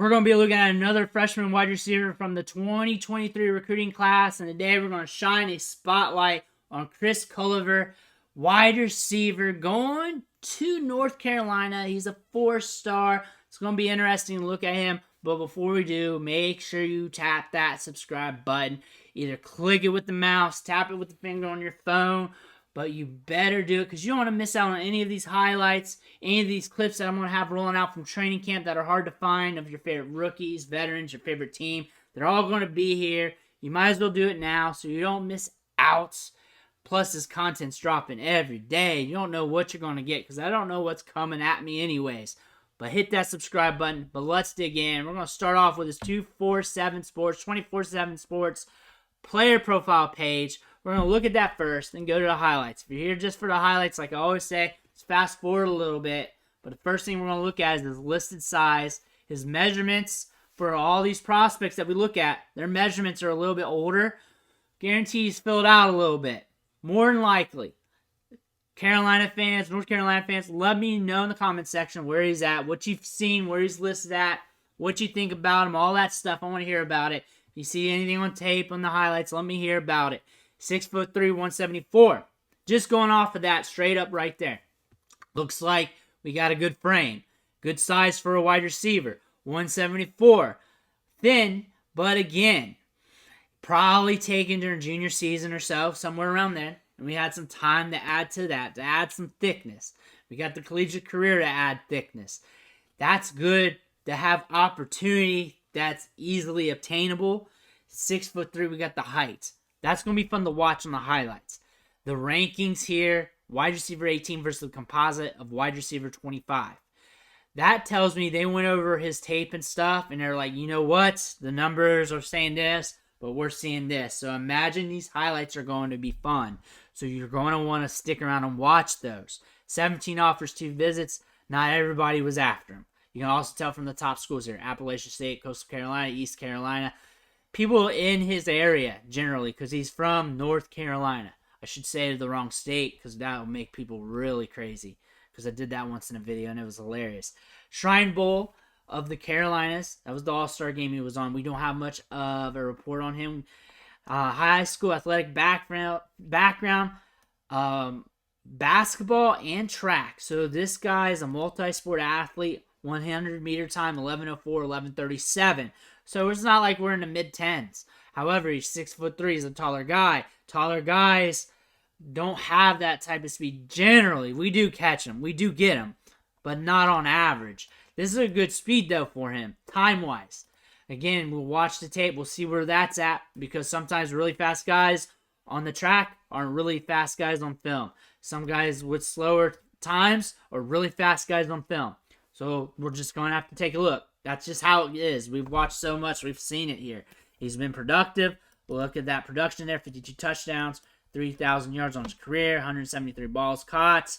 We're going to be looking at another freshman wide receiver from the 2023 recruiting class. And today we're going to shine a spotlight on Chris Culliver, wide receiver going to North Carolina. He's a 4-star. It's going to be interesting to look at him. But before we do, make sure you tap that subscribe button. Either click it with the mouse, tap it with the finger on your phone. But you better do it because you don't want to miss out on any of these highlights, any of these clips that I'm going to have rolling out from training camp that are hard to find of your favorite rookies, veterans, your favorite team. They're all going to be here. You might as well do it now so you don't miss out. Plus, this content's dropping every day. You don't know what you're going to get because I don't know what's coming at me anyways. But hit that subscribe button. But let's dig in. We're going to start off with this 247 Sports, 24/7 Sports player profile page. We're going to look at that first and go to the highlights. If you're here just for the highlights, like I always say, let's fast forward a little bit. But the first thing we're going to look at is his listed size, his measurements for all these prospects that we look at. Their measurements are a little bit older. Guarantees filled out a little bit. More than likely. Carolina fans, North Carolina fans, let me know in the comment section where he's at, what you've seen, where he's listed at, what you think about him, all that stuff. I want to hear about it. If you see anything on tape, on the highlights, let me hear about it. 6'3", 174. Just going off of that straight up right there. Looks like we got a good frame. Good size for a wide receiver. 174. Thin, but again, probably taken during junior season or so, somewhere around there. And we had some time to add to that, to add some thickness. We got the collegiate career to add thickness. That's good to have opportunity that's easily obtainable. 6'3", we got the height. That's going to be fun to watch on the highlights. The rankings here, wide receiver 18 versus the composite of wide receiver 25. That tells me they went over his tape and stuff, and they're like, you know what? The numbers are saying this, but we're seeing this. So imagine these highlights are going to be fun. So you're going to want to stick around and watch those. 17 offers, 2 visits. Not everybody was after him. You can also tell from the top schools here. Appalachian State, Coastal Carolina, East Carolina. People in his area, generally, because he's from North Carolina. I should say the wrong state, because that will make people really crazy. Because I did that once in a video, and it was hilarious. Shrine Bowl of the Carolinas. That was the All-Star game he was on. We don't have much of a report on him. High school athletic background, basketball and track. So this guy is a multi-sport athlete. 100-meter time, 11:04, 11:37. So it's not like we're in the mid-10s. However, he's 6'3". He's a taller guy. Taller guys don't have that type of speed. Generally, we do catch them. We do get them. But not on average. This is a good speed, though, for him, time-wise. Again, we'll watch the tape. We'll see where that's at. Because sometimes really fast guys on the track aren't really fast guys on film. Some guys with slower times are really fast guys on film. So we're just going to have to take a look. That's just how it is. We've watched so much. We've seen it here. He's been productive. Look at that production there. 52 touchdowns, 3,000 yards on his career, 173 balls caught.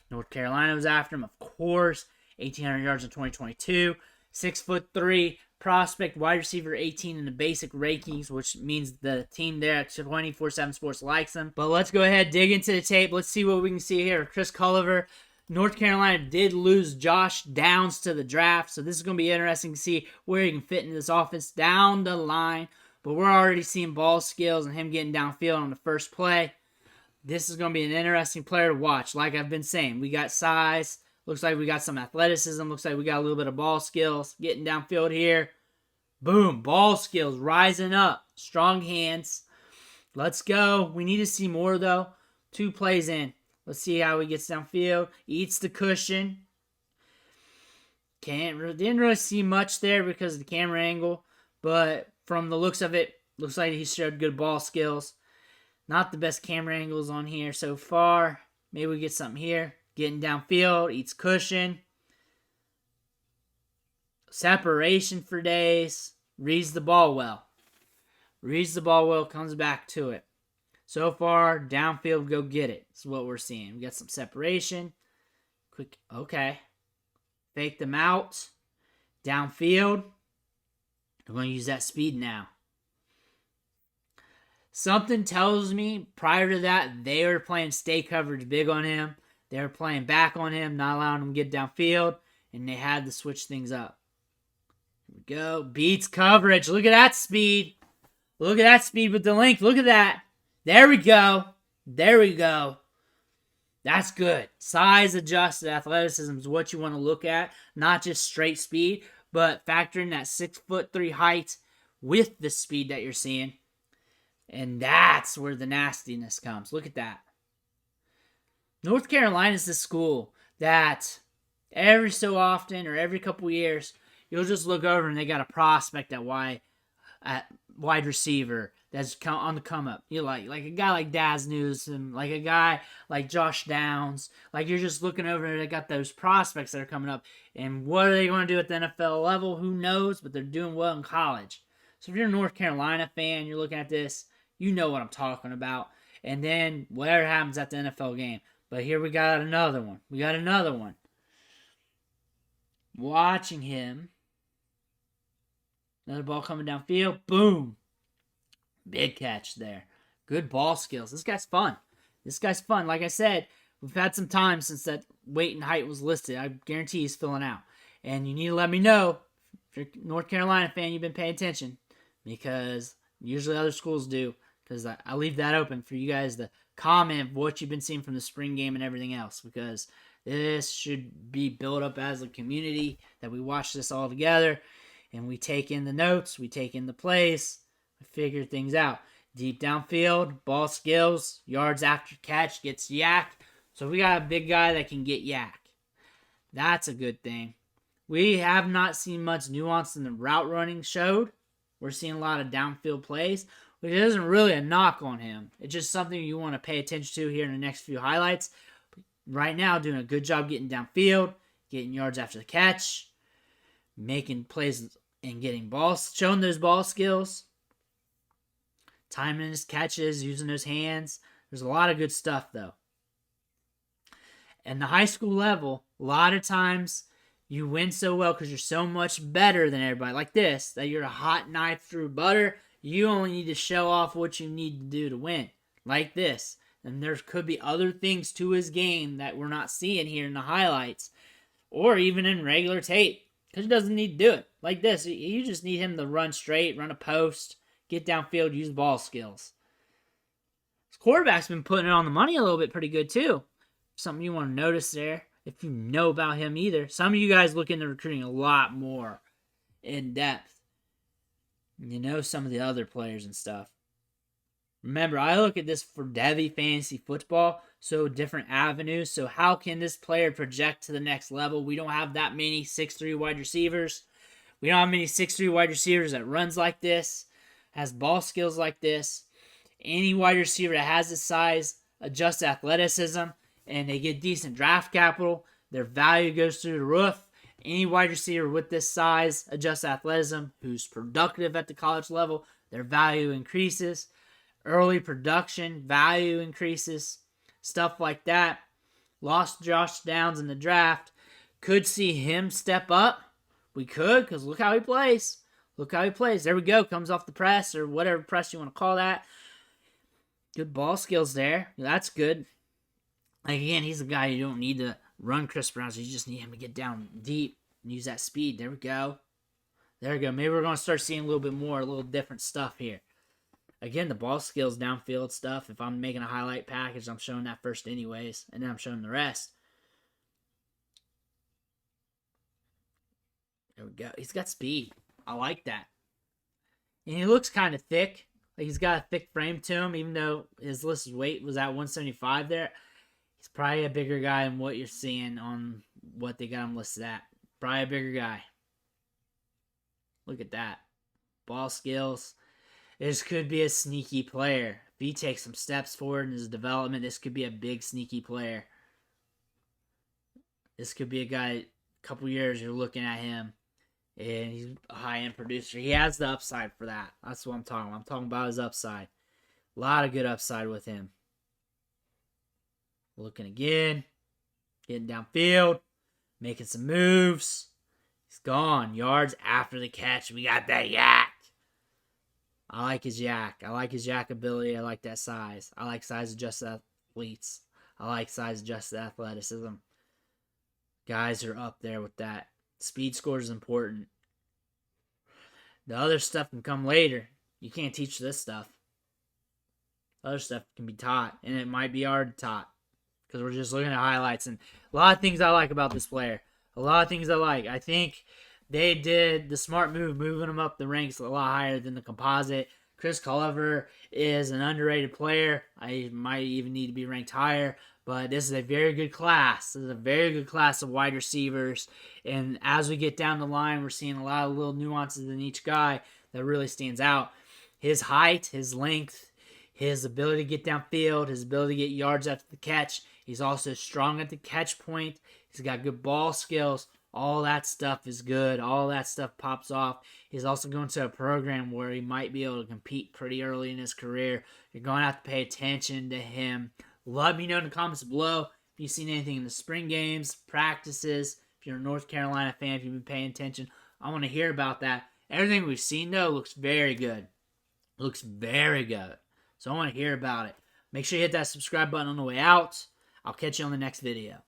North Carolina was after him, of course. 1,800 yards in 2022. 6'3", prospect, wide receiver 18 in the basic rankings, which means the team there at 24/7 Sports likes him. But let's go ahead, dig into the tape. Let's see what we can see here. Chris Culliver. North Carolina did lose Josh Downs to the draft, so this is going to be interesting to see where he can fit in this offense down the line. But we're already seeing ball skills and him getting downfield on the first play. This is going to be an interesting player to watch. Like I've been saying, we got size. Looks like we got some athleticism. Looks like we got a little bit of ball skills. Getting downfield here. Boom. Ball skills rising up. Strong hands. Let's go. We need to see more, though. 2 plays in. Let's see how he gets downfield. Eats the cushion. Didn't really see much there because of the camera angle. But from the looks of it, looks like he showed good ball skills. Not the best camera angles on here so far. Maybe we get something here. Getting downfield. Eats cushion. Separation for days. Reads the ball well. Reads the ball well. Comes back to it. So far, downfield, go get it. That's what we're seeing. We got some separation. Quick, okay. Fake them out. Downfield. We're going to use that speed now. Something tells me prior to that, they were playing stay coverage big on him. They were playing back on him, not allowing him to get downfield, and they had to switch things up. Go. Beats coverage. Look at that speed. Look at that speed with the length. Look at that. There we go. There we go. That's good. Size adjusted athleticism is what you want to look at. Not just straight speed, but factor in that 6'3" height with the speed that you're seeing. And that's where the nastiness comes. Look at that. North Carolina is the school that every so often or every couple years, you'll just look over and they got a prospect at wide receiver that's on the come up. You like a guy like Daz Newsome, like a guy like Josh Downs. Like you're just looking over and they got those prospects that are coming up. And what are they going to do at the NFL level? Who knows? But they're doing well in college. So if you're a North Carolina fan, you're looking at this, you know what I'm talking about. And then whatever happens at the NFL game. But here we got another one. Watching him. Another ball coming downfield. Boom. Big catch there. Good ball skills. This guy's fun. Like I said, we've had some time since that weight and height was listed. I guarantee he's filling out. And you need to let me know, if you're a North Carolina fan, you've been paying attention. Because usually other schools do. Because I leave that open for you guys to comment what you've been seeing from the spring game and everything else. Because this should be built up as a community, that we watch this all together. And we take in the notes, we take in the plays, we figure things out. Deep downfield, ball skills, yards after catch, gets yak. So we got a big guy that can get yak. That's a good thing. We have not seen much nuance in the route running showed. We're seeing a lot of downfield plays, which isn't really a knock on him. It's just something you want to pay attention to here in the next few highlights. Right now, doing a good job getting downfield, getting yards after the catch, making plays and getting balls, showing those ball skills, timing his catches, using those hands. There's a lot of good stuff, though. And the high school level, a lot of times you win so well because you're so much better than everybody. Like this, that you're a hot knife through butter. You only need to show off what you need to do to win. Like this. And there could be other things to his game that we're not seeing here in the highlights. Or even in regular tape. Because he doesn't need to do it. Like this. You just need him to run straight, run a post, get downfield, use ball skills. His quarterback's been putting it on the money a little bit pretty good too. Something you want to notice there. If you know about him either. Some of you guys look into recruiting a lot more in depth. You know some of the other players and stuff. Remember, I look at this for Devy fantasy football, so different avenues. So how can this player project to the next level? We don't have that many 6'3" wide receivers. We don't have many 6'3" wide receivers that runs like this, has ball skills like this. Any wide receiver that has this size, adjusts athleticism, and they get decent draft capital, their value goes through the roof. Any wide receiver with this size, adjusts athleticism, who's productive at the college level, their value increases. Early production, value increases, stuff like that. Lost Josh Downs in the draft. Could see him step up. We could, because look how he plays. There we go. Comes off the press, or whatever press you want to call that. Good ball skills there. That's good. Like, again, he's a guy you don't need to run Chris Brown, so you just need him to get down deep and use that speed. There we go. Maybe we're going to start seeing a little bit more, a little different stuff here. Again, the ball skills, downfield stuff. If I'm making a highlight package, I'm showing that first anyways, and then I'm showing the rest. There we go. He's got speed. I like that. And he looks kind of thick. Like he's got a thick frame to him, even though his listed weight was at 175 there. He's probably a bigger guy than what you're seeing on what they got him listed at. Probably a bigger guy. Look at that. Ball skills. This could be a sneaky player. If he takes some steps forward in his development, this could be a big sneaky player. This could be a guy, a couple years, you're looking at him, and he's a high-end producer. He has the upside for that. That's what I'm talking about. I'm talking about his upside. A lot of good upside with him. Looking again. Getting downfield. Making some moves. He's gone. Yards after the catch. We got that yak. I like his yak. I like his yak ability. I like that size. I like size-adjusted athletes. I like size-adjusted athleticism. Guys are up there with that. Speed score is important. The other stuff can come later. You can't teach this stuff. Other stuff can be taught, and it might be hard to taught because we're just looking at highlights. And a lot of things I like about this player. A lot of things I like. I think they did the smart move, moving him up the ranks a lot higher than the composite. Chris Culliver is an underrated player. I might even need to be ranked higher, but this is a very good class. This is a very good class of wide receivers. And as we get down the line, we're seeing a lot of little nuances in each guy that really stands out. His height, his length, his ability to get downfield, his ability to get yards after the catch. He's also strong at the catch point. He's got good ball skills. All that stuff is good. All that stuff pops off. He's also going to a program where he might be able to compete pretty early in his career. You're going to have to pay attention to him. Let me know in the comments below if you've seen anything in the spring games, practices. If you're a North Carolina fan, if you've been paying attention, I want to hear about that. Everything we've seen, though, looks very good. Looks very good. So I want to hear about it. Make sure you hit that subscribe button on the way out. I'll catch you on the next video.